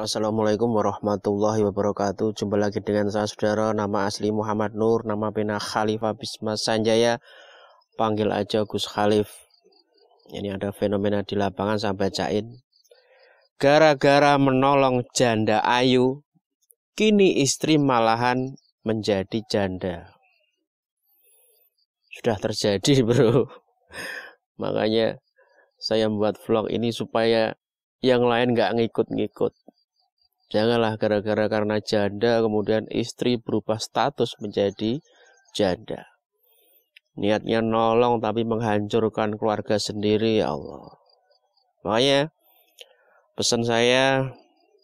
Assalamualaikum warahmatullahi wabarakatuh. Jumpa lagi dengan saya saudara, nama asli Muhammad Nur, nama pena Khalifah Bisma Sanjaya, panggil aja Gus Khalif. Ini ada fenomena di lapangan, saya bacain. Gara-gara menolong janda ayu, kini istri malahan menjadi janda. Sudah terjadi bro. Makanya saya membuat vlog ini supaya yang lain gak ngikut-ngikut. Janganlah gara-gara karena janda kemudian istri berubah status menjadi janda. Niatnya nolong tapi menghancurkan keluarga sendiri, ya Allah. Makanya pesan saya,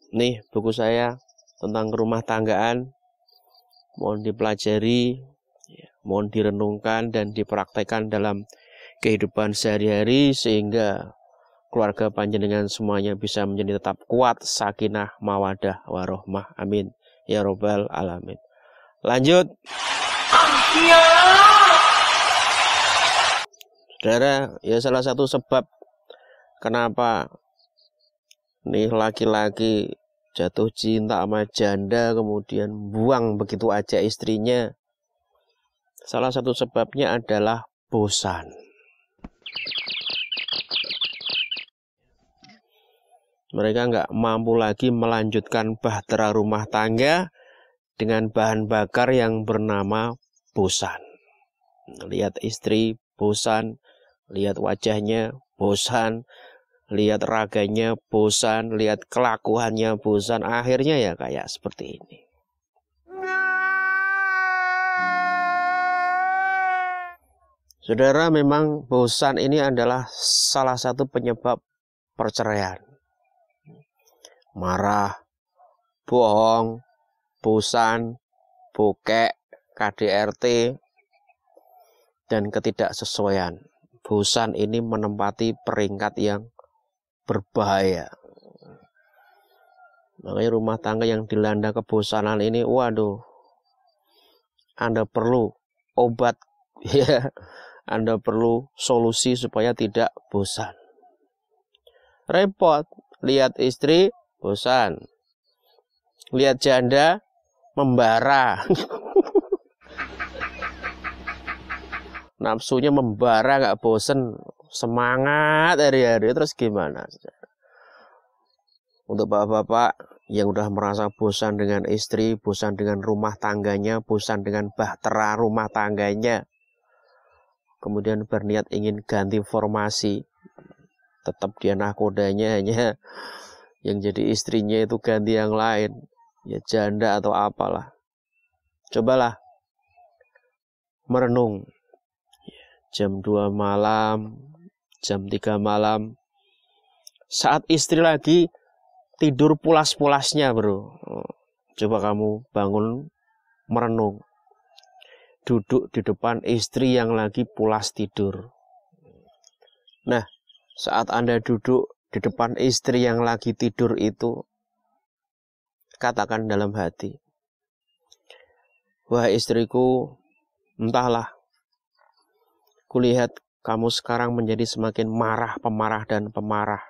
nih buku saya tentang rumah tanggaan, mohon dipelajari, mohon direnungkan dan dipraktekkan dalam kehidupan sehari-hari sehingga keluarga panjenengan semuanya bisa menjadi tetap kuat, sakinah, mawadah, warohmah. Amin. Ya Robbal Alamin. Lanjut. Saudara, ya salah satu sebab kenapa nih laki-laki jatuh cinta sama janda kemudian buang begitu aja istrinya. Salah satu sebabnya adalah bosan. Mereka nggak mampu lagi melanjutkan bahtera rumah tangga dengan bahan bakar yang bernama bosan. Lihat istri bosan, lihat wajahnya bosan, lihat raganya bosan, lihat kelakuannya bosan. Akhirnya ya kayak seperti ini. Saudara, memang bosan ini adalah salah satu penyebab perceraian. Marah, bohong, bosan, bokek, KDRT, dan ketidaksesuaian. Bosan ini menempati peringkat yang berbahaya. Makanya rumah tangga yang dilanda kebosanan ini, waduh, Anda perlu obat, ya, Anda perlu solusi supaya tidak bosan. Repot, lihat istri, bosan. Lihat janda, membara. Nafsunya membara, gak bosen, semangat hari-hari. Terus gimana? Untuk bapak-bapak yang udah merasa bosan dengan istri, bosan dengan rumah tangganya, bosan dengan bahtera rumah tangganya, kemudian berniat ingin ganti formasi, tetap dia nahkodanya hanya yang jadi istrinya itu ganti yang lain, ya janda atau apalah. Cobalah merenung. Jam 2 malam, jam 3 malam, saat istri lagi tidur pulas-pulasnya bro, coba kamu bangun merenung, duduk di depan istri yang lagi pulas tidur. Nah, saat Anda duduk di depan istri yang lagi tidur itu, katakan dalam hati, wahai istriku, entahlah, kulihat kamu sekarang menjadi semakin marah, pemarah, dan pemarah.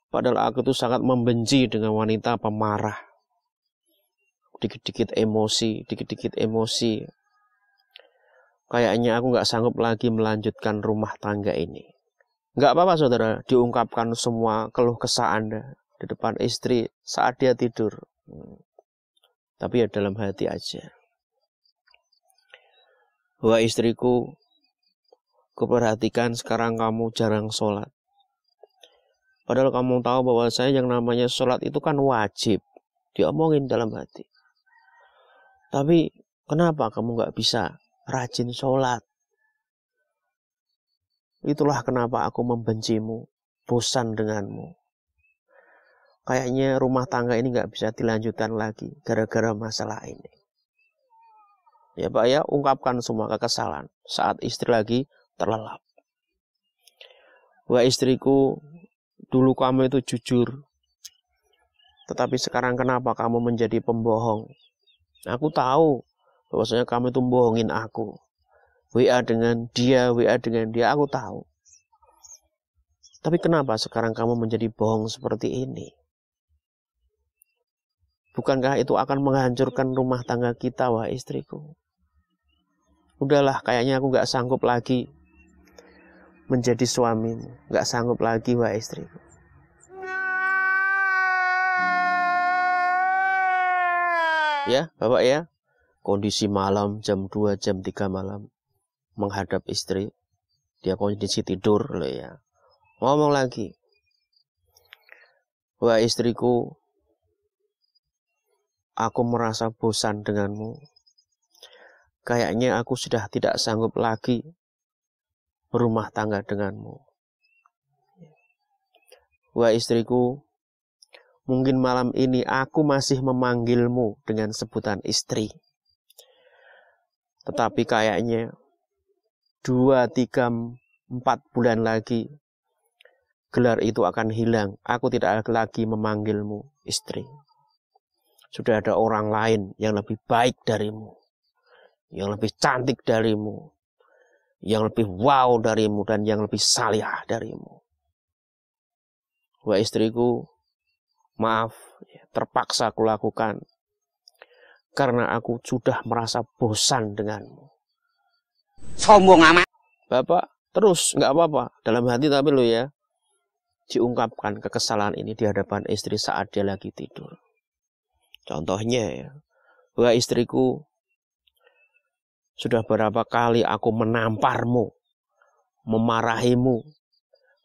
Padahal aku tuh sangat membenci dengan wanita pemarah. Dikit-dikit emosi. Kayaknya aku gak sanggup lagi melanjutkan rumah tangga ini. Gak apa-apa saudara, diungkapkan semua keluh kesah Anda di depan istri saat dia tidur. Tapi ya dalam hati aja. Wah istriku, kuperhatikan sekarang kamu jarang sholat. Padahal kamu tahu bahwa saya yang namanya sholat itu kan wajib. Diomongin dalam hati. Tapi kenapa kamu gak bisa rajin sholat? Itulah kenapa aku membencimu, bosan denganmu. Kayaknya rumah tangga ini gak bisa dilanjutkan lagi gara-gara masalah ini. Ya Pak ya, ungkapkan semua kekesalan saat istri lagi terlelap. Wah istriku, dulu kamu itu jujur. Tetapi sekarang kenapa kamu menjadi pembohong? Aku tahu bahwasanya kamu itu bohongin aku. WA dengan dia, aku tahu. Tapi kenapa sekarang kamu menjadi bohong seperti ini? Bukankah itu akan menghancurkan rumah tangga kita, wahai istriku? Udahlah, kayaknya aku gak sanggup lagi menjadi suamimu. Gak sanggup lagi, wahai istriku. Ya, Bapak ya. Kondisi malam jam 2, jam 3 malam. Menghadap istri. Dia kondisi tidur loh ya. Ngomong lagi. Wahai istriku, aku merasa bosan denganmu. Kayaknya aku sudah tidak sanggup lagi berumah tangga denganmu. Wahai istriku, mungkin malam ini aku masih memanggilmu dengan sebutan istri. Tetapi kayaknya 2, 3, 4 bulan lagi gelar itu akan hilang. Aku tidak lagi memanggilmu istri. Sudah ada orang lain yang lebih baik darimu, yang lebih cantik darimu, yang lebih wow darimu, dan yang lebih salihah darimu. Wah istriku, maaf, terpaksa aku lakukan karena aku sudah merasa bosan denganmu. Sombong amat. Bapak terus nggak apa-apa dalam hati, tapi lo ya diungkapkan kekesalan ini di hadapan istri saat dia lagi tidur. Contohnya ya, wah istriku, sudah berapa kali aku menamparmu, memarahimu,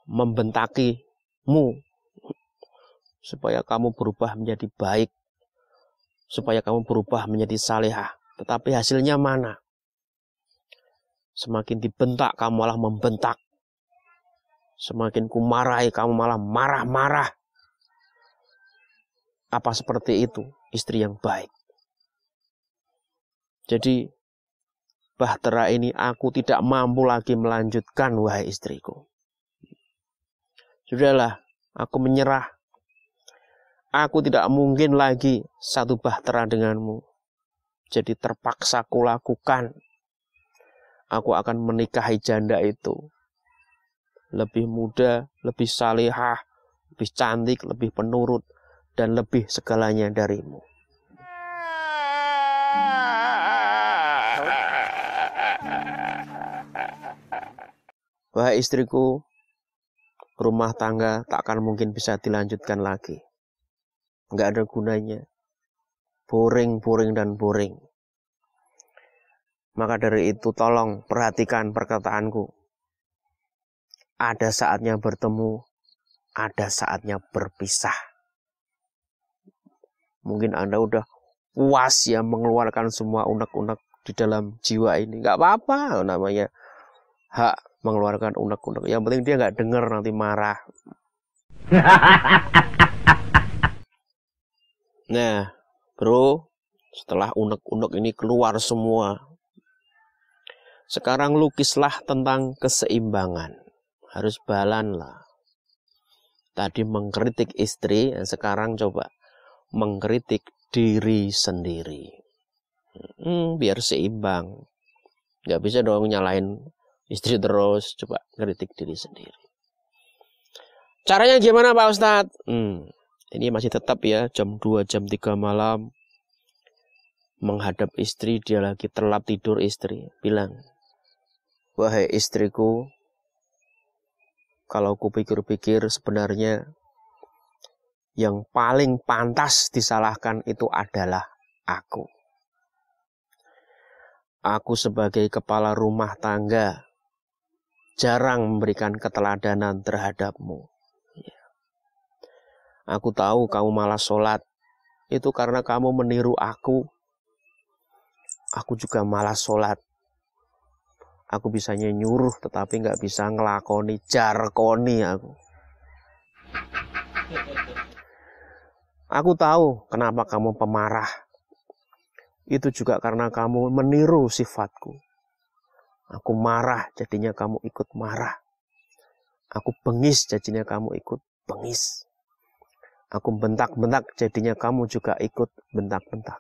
membentakimu, supaya kamu berubah menjadi baik, supaya kamu berubah menjadi salihah. Tetapi hasilnya mana? Semakin dibentak, kamu malah membentak. Semakin kumarahi, kamu malah marah-marah. Apa seperti itu istri yang baik? Jadi, bahtera ini aku tidak mampu lagi melanjutkan, wahai istriku. Sudahlah, aku menyerah. Aku tidak mungkin lagi satu bahtera denganmu. Jadi terpaksa aku lakukan. Aku akan menikahi janda itu. Lebih muda, lebih salihah, lebih cantik, lebih penurut, dan lebih segalanya darimu. Wahai istriku, rumah tangga tak akan mungkin bisa dilanjutkan lagi. Nggak ada gunanya. Boring, dan boring. Maka dari itu tolong perhatikan perkataanku. Ada saatnya bertemu, ada saatnya berpisah. Mungkin Anda udah puas ya mengeluarkan semua unek-unek di dalam jiwa ini. Nggak apa-apa, namanya hak mengeluarkan unek-unek. Yang penting dia nggak dengar nanti marah. Nah, bro, setelah unek-unek ini keluar semua, sekarang lukislah tentang keseimbangan. Harus balan lah. Tadi mengkritik istri, sekarang coba mengkritik diri sendiri. Biar seimbang. Gak bisa dong nyalain istri terus. Coba kritik diri sendiri. Caranya gimana Pak Ustadz? Ini masih tetap ya, jam 2, jam 3 malam. Menghadap istri, dia lagi terlap tidur istri. Bilang, wahai istriku, kalau kupikir-pikir sebenarnya yang paling pantas disalahkan itu adalah aku. Aku sebagai kepala rumah tangga jarang memberikan keteladanan terhadapmu. Aku tahu kamu malas sholat. Itu karena kamu meniru aku. Aku juga malas sholat. Aku bisanya nyuruh tetapi gak bisa ngelakoni, jarkoni aku. Aku tahu kenapa kamu pemarah. Itu juga karena kamu meniru sifatku. Aku marah, jadinya kamu ikut marah. Aku bengis, jadinya kamu ikut bengis. Aku bentak-bentak, jadinya kamu juga ikut bentak-bentak.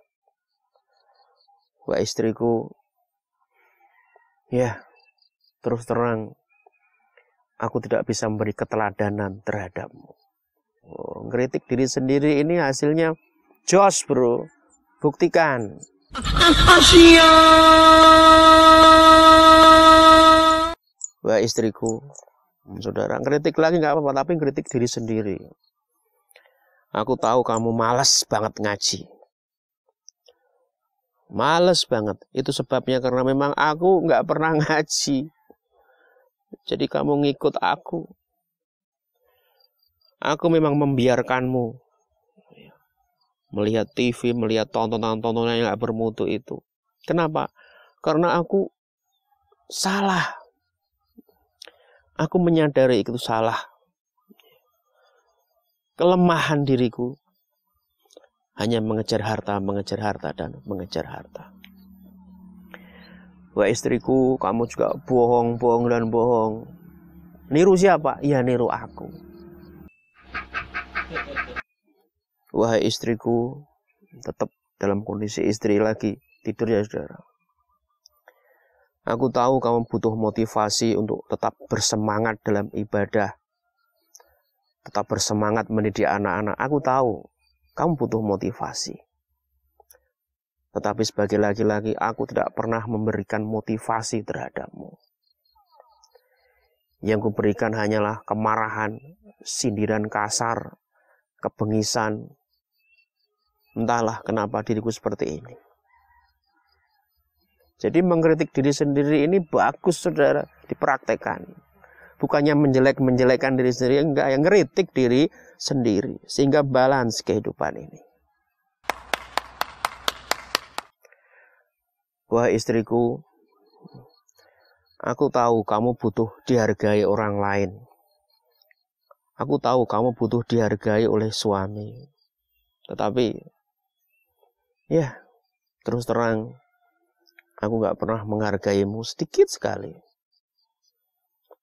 Wah istriku, ya terus terang, aku tidak bisa memberi keteladanan terhadapmu. Ngeritik diri sendiri ini hasilnya Jos bro, buktikan. Wah istriku, saudara, kritik lagi nggak apa-apa, tapi kritik diri sendiri. Aku tahu kamu malas banget ngaji. Males banget. Itu sebabnya karena memang aku nggak pernah ngaji. Jadi kamu ngikut aku. Aku memang membiarkanmu melihat TV, melihat tontonan-tontonan yang gak bermutu itu. Kenapa? Karena aku salah. Aku menyadari itu salah. Kelemahan diriku hanya mengejar harta, dan mengejar harta. Wah istriku, kamu juga bohong, dan bohong. Niru siapa? Ya niru aku. Wahai istriku, tetap dalam kondisi istri lagi, tidur ya saudara. Aku tahu kamu butuh motivasi untuk tetap bersemangat dalam ibadah. Tetap bersemangat mendidik anak-anak. Aku tahu kamu butuh motivasi. Tetapi sebagai laki-laki, aku tidak pernah memberikan motivasi terhadapmu. Yang kuberikan hanyalah kemarahan, sindiran kasar, kebengisan. Entahlah kenapa diriku seperti ini. Jadi mengkritik diri sendiri ini bagus saudara, dipraktekkan. Bukannya menjelek-menjelekan diri sendiri, enggak, yang ngeritik diri sendiri. Sehingga balance kehidupan ini. Wah istriku, aku tahu kamu butuh dihargai orang lain. Aku tahu kamu butuh dihargai oleh suami. Tetapi ya, terus terang, aku gak pernah menghargaimu sedikit sekali.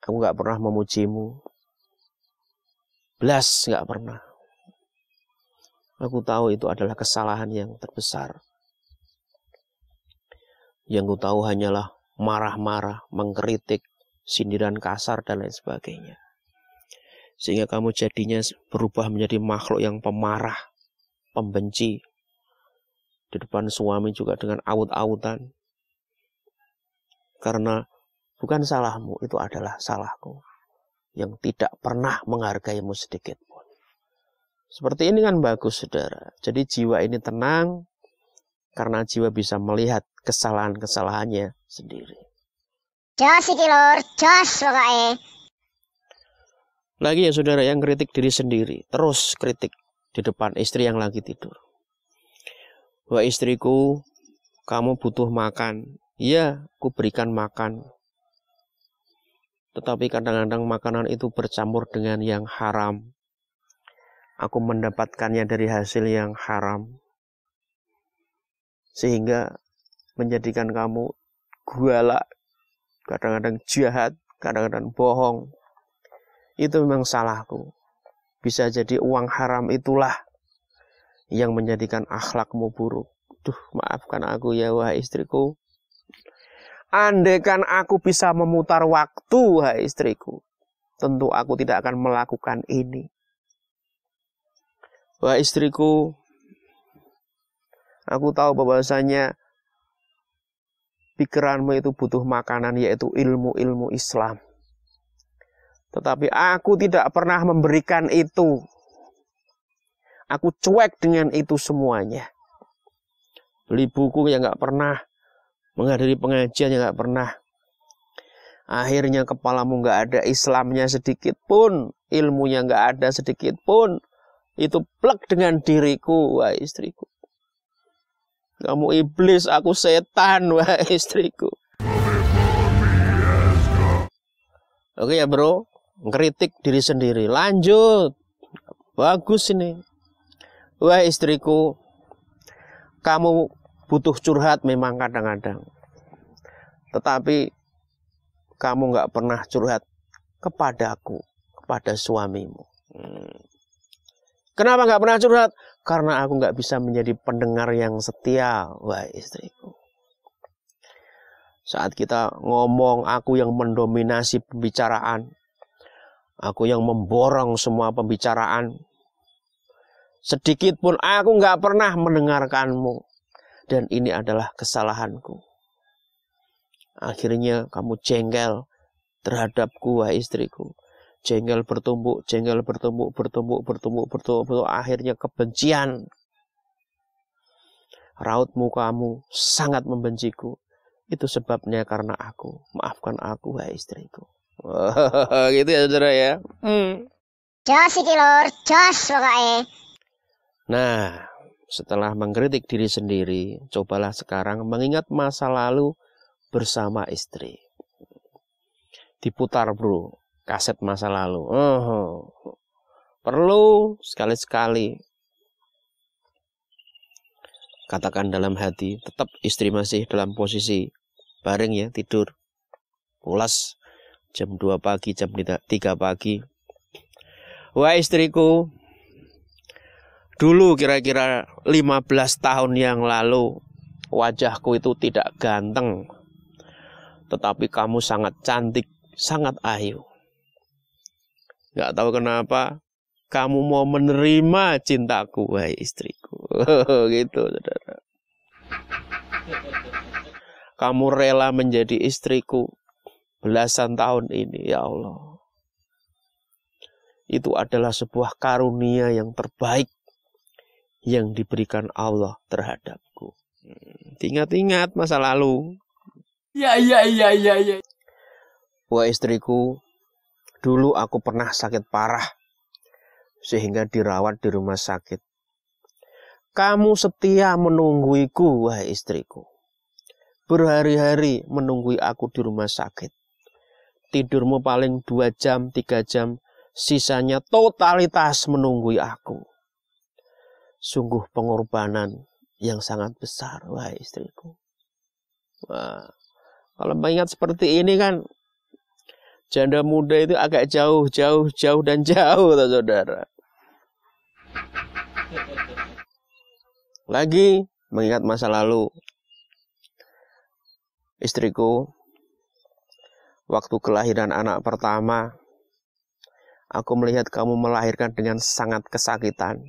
Aku gak pernah memujimu. Belas gak pernah. Aku tahu itu adalah kesalahan yang terbesar. Yang ku tahu hanyalah marah-marah, mengkritik, sindiran kasar, dan lain sebagainya. Sehingga kamu jadinya berubah menjadi makhluk yang pemarah, pembenci. Di depan suami juga dengan aut-autan. Karena bukan salahmu, itu adalah salahku. Yang tidak pernah menghargaimu sedikit pun. Seperti ini kan bagus saudara. Jadi jiwa ini tenang. Karena jiwa bisa melihat kesalahan-kesalahannya sendiri. Jos iki lur, jos pokoknya. Lagi ya saudara yang kritik diri sendiri. Terus kritik di depan istri yang lagi tidur. Wah istriku, kamu butuh makan. Iya, aku berikan makan. Tetapi kadang-kadang makanan itu bercampur dengan yang haram. Aku mendapatkannya dari hasil yang haram. Sehingga menjadikan kamu guala, kadang-kadang jahat, kadang-kadang bohong. Itu memang salahku. Bisa jadi uang haram itulah yang menjadikan akhlakmu buruk. Duh, maafkan aku ya wahai istriku. Andaikan aku bisa memutar waktu wahai istriku, tentu aku tidak akan melakukan ini. Wahai istriku, aku tahu bahwasanya pikiranmu itu butuh makanan, yaitu ilmu-ilmu Islam. Tetapi aku tidak pernah memberikan itu. Aku cuek dengan itu semuanya. Beli buku yang gak pernah. Menghadiri pengajian yang gak pernah. Akhirnya kepalamu gak ada Islamnya sedikit pun. Ilmunya gak ada sedikit pun. Itu plek dengan diriku, wahai istriku. Kamu iblis, aku setan, wahai istriku. Oke ya bro, ngeritik diri sendiri. Lanjut. Bagus ini. Wah istriku, kamu butuh curhat memang kadang-kadang. Tetapi kamu gak pernah curhat kepadaku, kepada suamimu. Kenapa gak pernah curhat? Karena aku gak bisa menjadi pendengar yang setia, wah istriku. Saat kita ngomong, aku yang mendominasi pembicaraan. Aku yang memborong semua pembicaraan. Sedikit pun aku nggak pernah mendengarkanmu. Dan ini adalah kesalahanku. Akhirnya kamu jengkel terhadapku, wahai istriku. Jengkel bertumbuk, bertumbuk. Akhirnya kebencian. Raut mukamu sangat membenciku. Itu sebabnya karena aku. Maafkan aku, wahai istriku. Gitu ya saudara ya. Jos iki lur, jos pokoknya. Nah, setelah mengkritik diri sendiri, cobalah sekarang mengingat masa lalu bersama istri. Diputar bro, kaset masa lalu. Perlu sekali-sekali. Katakan dalam hati, tetap istri masih dalam posisi baring ya, tidur. Pulas jam 2 pagi, jam 3 pagi. Wah istriku, dulu kira-kira 15 tahun yang lalu, wajahku itu tidak ganteng. Tetapi kamu sangat cantik, sangat ayu. Gak tahu kenapa, kamu mau menerima cintaku, wahai istriku. Gitu, saudara. Kamu rela menjadi istriku belasan tahun ini, ya Allah. Itu adalah sebuah karunia yang terbaik yang diberikan Allah terhadapku. Ingat-ingat masa lalu. Ya. Wah istriku, dulu aku pernah sakit parah sehingga dirawat di rumah sakit. Kamu setia menungguiku, wahai istriku. Berhari-hari menunggui aku di rumah sakit. Tidurmu paling 2 jam, 3 jam. Sisanya totalitas menunggui aku. Sungguh pengorbanan yang sangat besar, wahai istriku. Wah, kalau mengingat seperti ini kan, janda muda itu agak jauh dan jauh, saudara. Lagi mengingat masa lalu. Istriku, waktu kelahiran anak pertama, aku melihat kamu melahirkan dengan sangat kesakitan.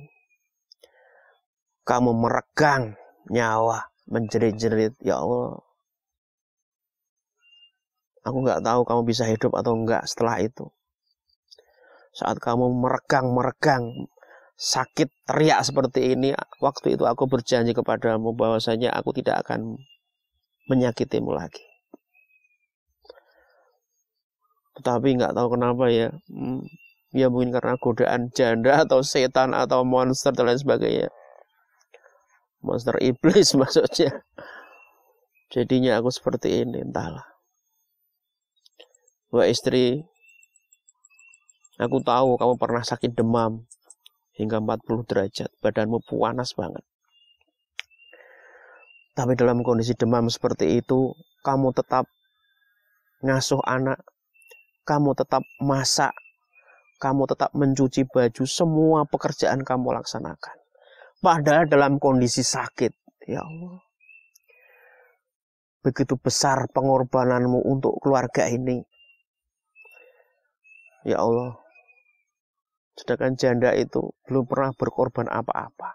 Kamu meregang nyawa, menjerit-jerit, ya Allah. Aku nggak tahu kamu bisa hidup atau enggak setelah itu. Saat kamu meregang, sakit, teriak seperti ini, waktu itu aku berjanji kepadamu bahwasanya aku tidak akan menyakitimu lagi. Tetapi nggak tahu kenapa ya, ya mungkin karena godaan janda atau setan atau monster dan lain sebagainya. Monster iblis maksudnya. Jadinya aku seperti ini, entahlah. Wah istri, aku tahu kamu pernah sakit demam hingga 40 derajat, badanmu panas banget. Tapi dalam kondisi demam seperti itu, kamu tetap ngasuh anak, kamu tetap masak, kamu tetap mencuci baju, semua pekerjaan kamu laksanakan. Padahal dalam kondisi sakit, ya Allah. Begitu besar pengorbananmu untuk keluarga ini. Ya Allah. Sedangkan janda itu belum pernah berkorban apa-apa.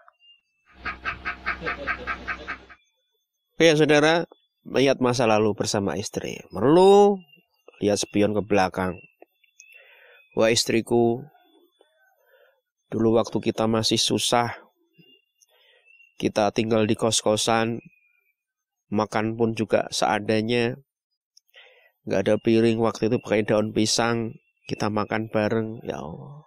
Ya saudara, lihat masa lalu bersama istri. Perlu lihat spion ke belakang. Wah istriku, dulu waktu kita masih susah, kita tinggal di kos-kosan, makan pun juga seadanya, gak ada piring, waktu itu pakai daun pisang, kita makan bareng, ya Allah.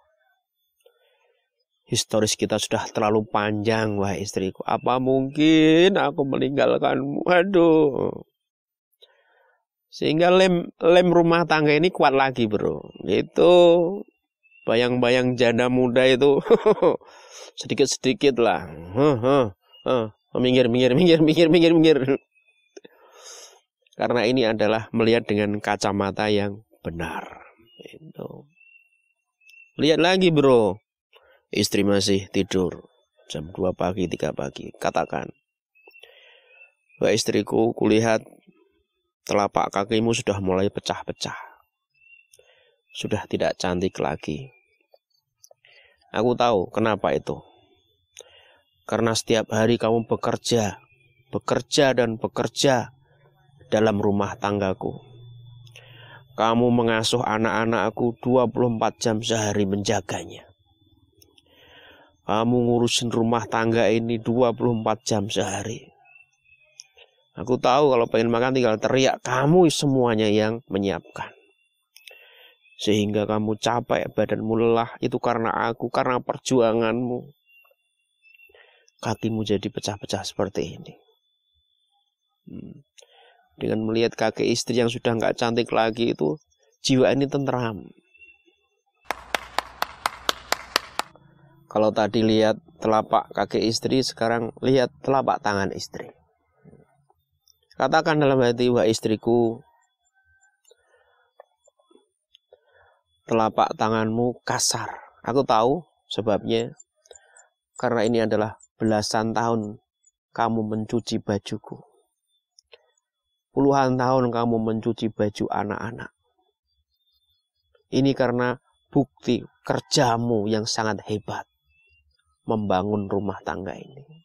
Historis kita sudah terlalu panjang, wahai istriku. Apa mungkin aku meninggalkanmu? Aduh. Sehingga lem rumah tangga ini kuat lagi, bro. Itu bayang-bayang janda muda itu sedikit-sedikit lah. Minggir. Karena ini adalah melihat dengan kacamata yang benar. Itu. Lihat lagi, bro. Istri masih tidur jam 2 pagi, 3 pagi. Katakan, wah istriku, kulihat telapak kakimu sudah mulai pecah-pecah. Sudah tidak cantik lagi. Aku tahu kenapa itu. Karena setiap hari kamu bekerja dan bekerja dalam rumah tanggaku. Kamu mengasuh anak-anakku 24 jam sehari menjaganya. Kamu ngurusin rumah tangga ini 24 jam sehari. Aku tahu kalau pengen makan tinggal teriak, kamu semuanya yang menyiapkan. Sehingga kamu capek, badanmu lelah, itu karena aku, karena perjuanganmu. Hatimu jadi pecah-pecah seperti ini. Dengan melihat kakek istri yang sudah nggak cantik lagi itu, jiwa ini tentram. Kalau tadi lihat telapak kakek istri, sekarang lihat telapak tangan istri. Katakan dalam hati, wah istriku, telapak tanganmu kasar. Aku tahu sebabnya, karena ini adalah belasan tahun kamu mencuci bajuku. Puluhan tahun kamu mencuci baju anak-anak. Ini karena bukti kerjamu yang sangat hebat membangun rumah tangga ini.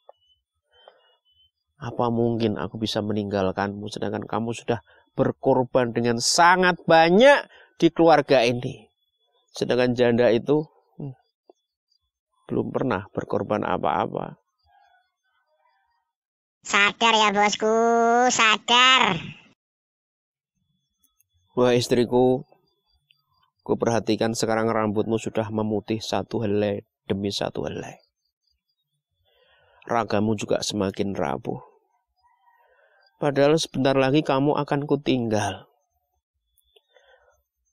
Apa mungkin aku bisa meninggalkanmu sedangkan kamu sudah berkorban dengan sangat banyak di keluarga ini. Sedangkan janda itu belum pernah berkorban apa-apa. Sadar ya bosku, sadar. Wah istriku, ku perhatikan sekarang rambutmu sudah memutih satu helai demi satu helai. Ragamu juga semakin rapuh. Padahal sebentar lagi kamu akan kutinggal.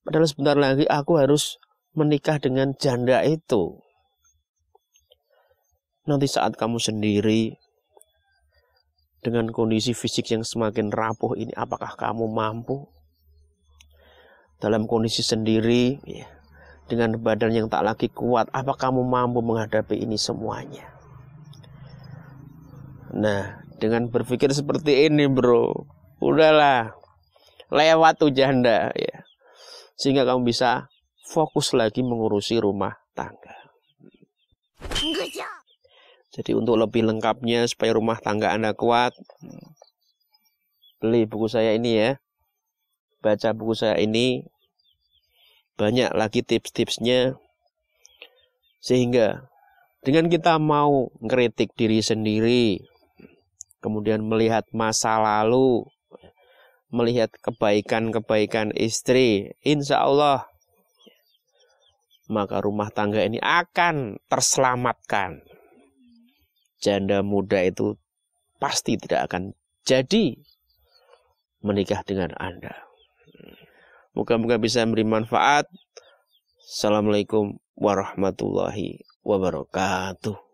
Padahal sebentar lagi aku harus menikah dengan janda itu. Nanti saat kamu sendiri, dengan kondisi fisik yang semakin rapuh ini, apakah kamu mampu? Dalam kondisi sendiri, ya, dengan badan yang tak lagi kuat, apa kamu mampu menghadapi ini semuanya? Nah, dengan berpikir seperti ini bro, udahlah, lewat tuh janda, ya. Sehingga kamu bisa fokus lagi mengurusi rumah tangga. Jadi untuk lebih lengkapnya supaya rumah tangga Anda kuat, beli buku saya ini ya. Baca buku saya ini, banyak lagi tips-tipsnya. Sehingga dengan kita mau ngeritik diri sendiri, kemudian melihat masa lalu, melihat kebaikan-kebaikan istri, insya Allah, maka rumah tangga ini akan terselamatkan. Janda muda itu pasti tidak akan jadi menikah dengan Anda. Moga-moga bisa memberi manfaat. Assalamualaikum warahmatullahi wabarakatuh.